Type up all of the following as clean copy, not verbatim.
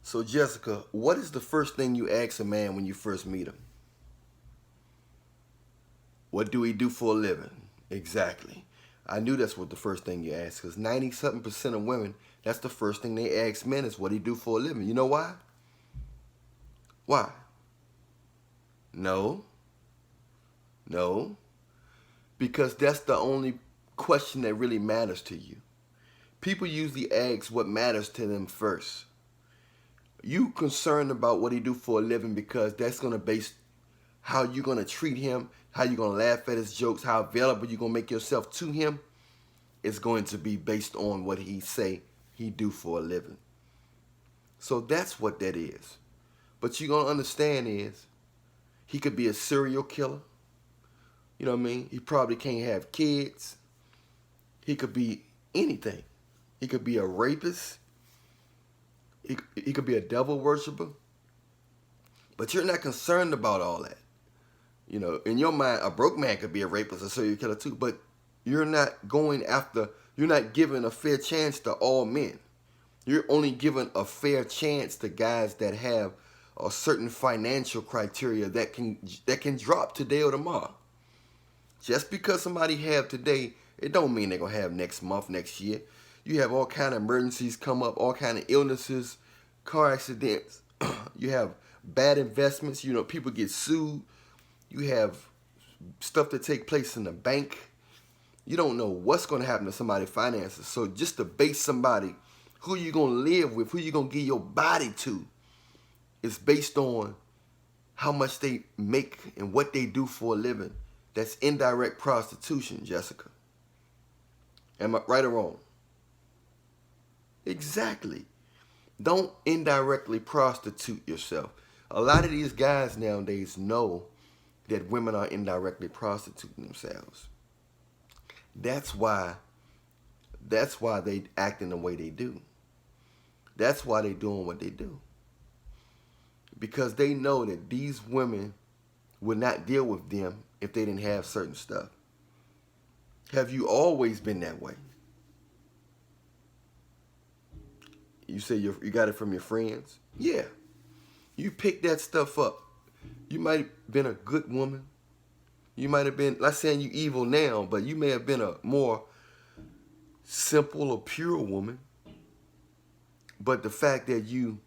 So Jessica, what is the first thing you ask a man when you first meet him? What do he do for a living? Exactly. I knew that's what the first thing you ask, because 90-something% of women, that's the first thing they ask men is what he do for a living. You know why? Why? No. No. Because that's the only question that really matters to you. People usually ask what matters to them first. You concerned about what he do for a living because that's going to base how you're going to treat him, how you're going to laugh at his jokes, how available you're going to make yourself to him. It's going to be based on what he say he do for a living. So that's what that is. But you're going to understand is he could be a serial killer. You know what I mean? He probably can't have kids. He could be anything. He could be a rapist. He could be a devil worshiper. But you're not concerned about all that. You know, in your mind, a broke man could be a rapist, a serial killer too. But you're not you're not giving a fair chance to all men. You're only giving a fair chance to guys that have a certain financial criteria that can drop today or tomorrow. Just because somebody have today, it don't mean they're going to have next month, next year. You have all kind of emergencies come up, all kind of illnesses, car accidents. You have bad investments. You know, people get sued. You have stuff that take place in the bank. You don't know what's going to happen to somebody's finances. So just to base somebody, who you going to live with, who you going to give your body to, is based on how much they make and what they do for a living. That's indirect prostitution, Jessica. Am I right or wrong? Exactly. Don't indirectly prostitute yourself. A lot of these guys nowadays know that women are indirectly prostituting themselves. That's why they acting the way they do. That's why they doing what they do. Because they know that these women would not deal with them if they didn't have certain stuff. Have you always been that way? You say you got it from your friends? Yeah. You picked that stuff up. You might have been a good woman. You might have been, not saying you evil now, but you may have been a more simple or pure woman. But the fact that you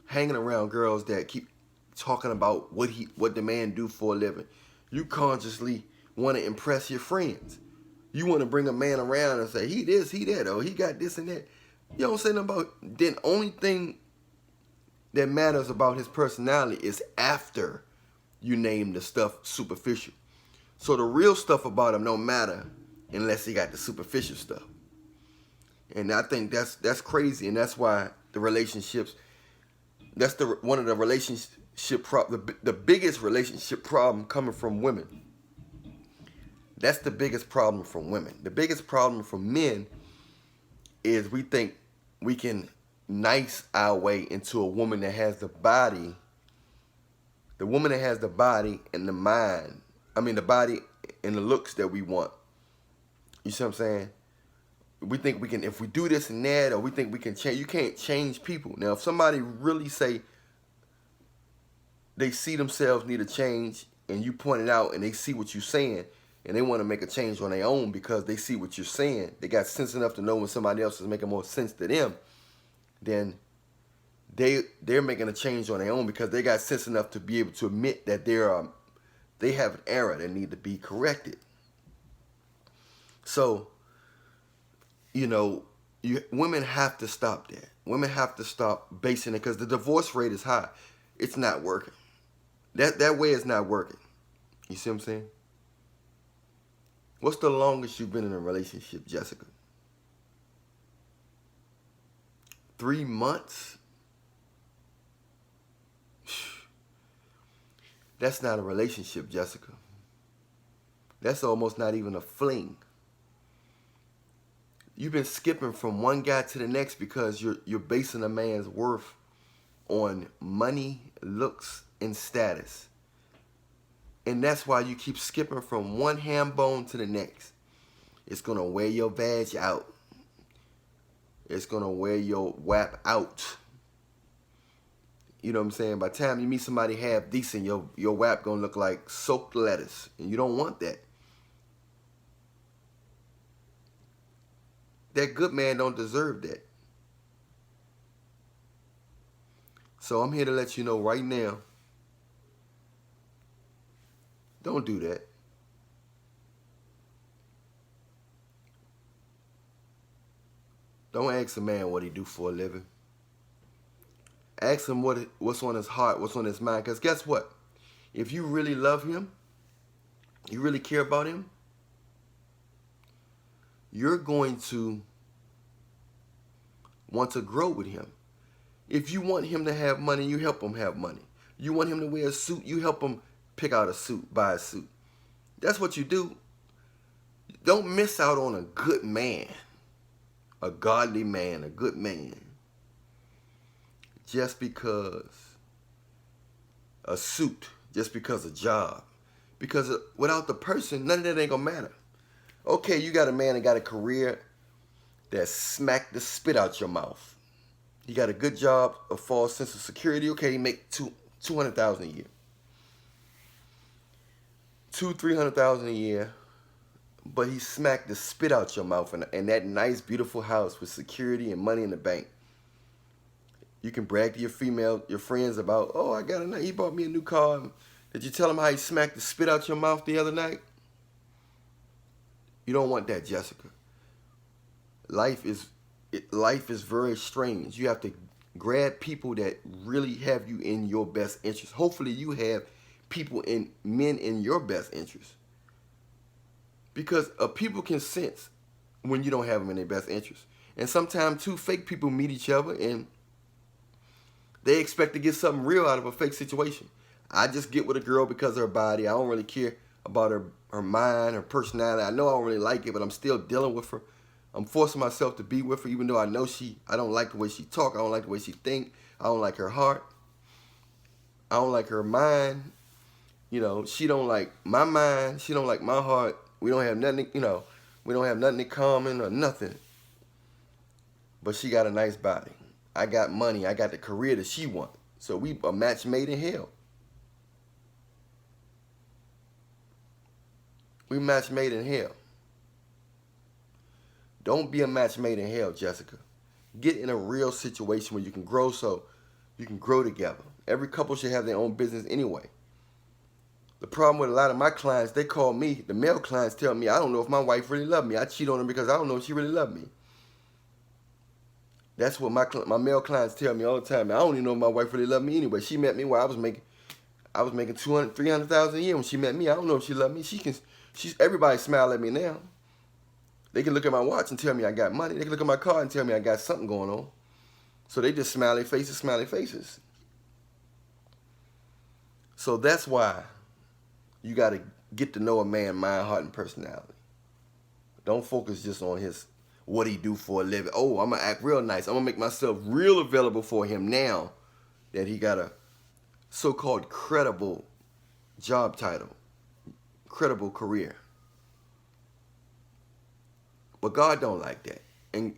hanging around girls that keep talking about what the man do for a living, you consciously want to impress your friends. You want to bring a man around and say, he this, he that, or he got this and that. You don't say nothing about, then only thing that matters about his personality is after you name the stuff superficial. So the real stuff about him don't matter unless he got the superficial stuff. And I think that's crazy, and that's why the relationships, that's one of the the biggest relationship problem coming from women. That's the biggest problem from women. The biggest problem from men is we think we can nice our way into a woman that has the body. The woman that has the body and the mind. I mean, the body and the looks that we want. You see what I'm saying? We think we can, if we do this and that, or we think we can change. You can't change people. Now, if somebody really say they see themselves need a change, and you point it out, and they see what you're saying, and they want to make a change on their own because they see what you're saying, they got sense enough to know when somebody else is making more sense to them, then they're making a change on their own because they got sense enough to be able to admit that they have an error that need to be corrected. So, you know, women have to stop that. Women have to stop basing it, because the divorce rate is high. It's not working. That way is not working. You see what I'm saying? What's the longest you've been in a relationship, Jessica? 3 months? That's not a relationship, Jessica. That's almost not even a fling. You've been skipping from one guy to the next because you're basing a man's worth on money, looks, and status. And that's why you keep skipping from one ham bone to the next. It's going to wear your vag out. It's going to wear your wap out. You know what I'm saying? By the time you meet somebody half decent, your WAP gonna look like soaked lettuce. And you don't want that. That good man don't deserve that. So I'm here to let you know right now, don't do that. Don't ask a man what he do for a living. Ask him what's on his heart, what's on his mind. Because guess what? If you really love him, you really care about him, you're going to want to grow with him. If you want him to have money, you help him have money. You want him to wear a suit, you help him pick out a suit, buy a suit. That's what you do. Don't miss out on a good man, a godly man, a good man, just because a suit, just because a job. Because without the person, none of that ain't gonna matter. Okay, you got a man that got a career that smacked the spit out your mouth. He got a good job, a false sense of security. Okay, he make $200,000 a year, $300,000 a year, but he smacked the spit out your mouth in that nice, beautiful house with security and money in the bank. You can brag to your friends about, oh, he bought me a new car. Did you tell him how he smacked the spit out your mouth the other night? You don't want that, Jessica. Life is very strange. You have to grab people that really have you in your best interest. Hopefully you have men in your best interest. Because people can sense when you don't have them in their best interest. And sometimes two fake people meet each other and they expect to get something real out of a fake situation. I just get with a girl because of her body. I don't really care about her mind, her personality. I know I don't really like it, but I'm still dealing with her. I'm forcing myself to be with her, even though I know I don't like the way she talk. I don't like the way she think. I don't like her heart. I don't like her mind. You know, she don't like my mind. She don't like my heart. We don't have nothing, we don't have nothing in common or nothing. But she got a nice body. I got money. I got the career that she wants. So we a match made in hell. We match made in hell. Don't be a match made in hell, Jessica. Get in a real situation where you can grow so you can grow together. Every couple should have their own business anyway. The problem with a lot of my clients, they call me, the male clients tell me, I don't know if my wife really loved me. I cheat on her because I don't know if she really loved me. That's what my male clients tell me all the time. I don't even know if my wife really loved me anyway. She met me while I was making $200,000, $300,000 a year when she met me. I don't know if she loved me. Everybody smile at me now. They can look at my watch and tell me I got money. They can look at my car and tell me I got something going on. So they just smiley faces. So that's why you got to get to know a man's mind, heart, and personality. Don't focus just on what he do for a living. Oh, I'm going to act real nice. I'm going to make myself real available for him now that he got a so-called credible job title, credible career. But God don't like that. And,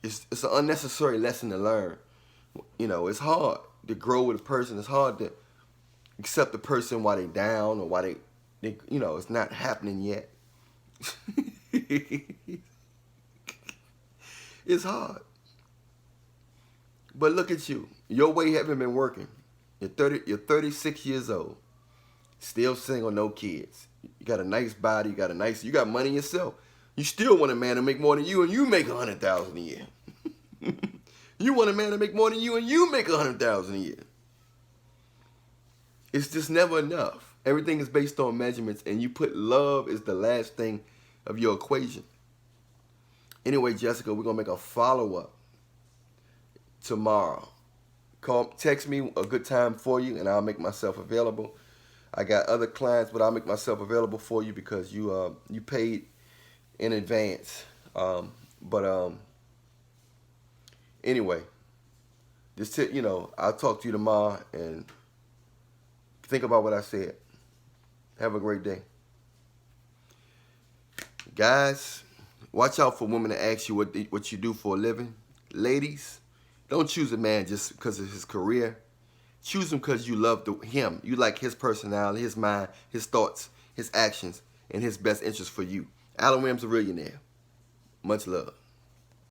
it's an unnecessary lesson to learn. It's hard to grow with a person. It's hard to accept the person while they down or while they it's not happening yet. It's hard. But look at you. Your way haven't been working. You're 36 years old. Still single, no kids. You got a nice body. You got money yourself. You still want a man to make more than you, and you make $100,000 a year. You want a man to make more than you, and you make $100,000 a year. It's just never enough. Everything is based on measurements, and you put love as the last thing of your equation. Anyway, Jessica, we're gonna make a follow-up tomorrow. Text me a good time for you, and I'll make myself available. I got other clients, but I'll make myself available for you because you paid in advance. Anyway, just I'll talk to you tomorrow and think about what I said. Have a great day. Guys, watch out for women that ask you what you do for a living. Ladies, Don't choose a man just because of his career. Choose him because you love him. You like his personality, his mind, his thoughts, his actions, and his best interest for you. Allan Reallionaire. Much love.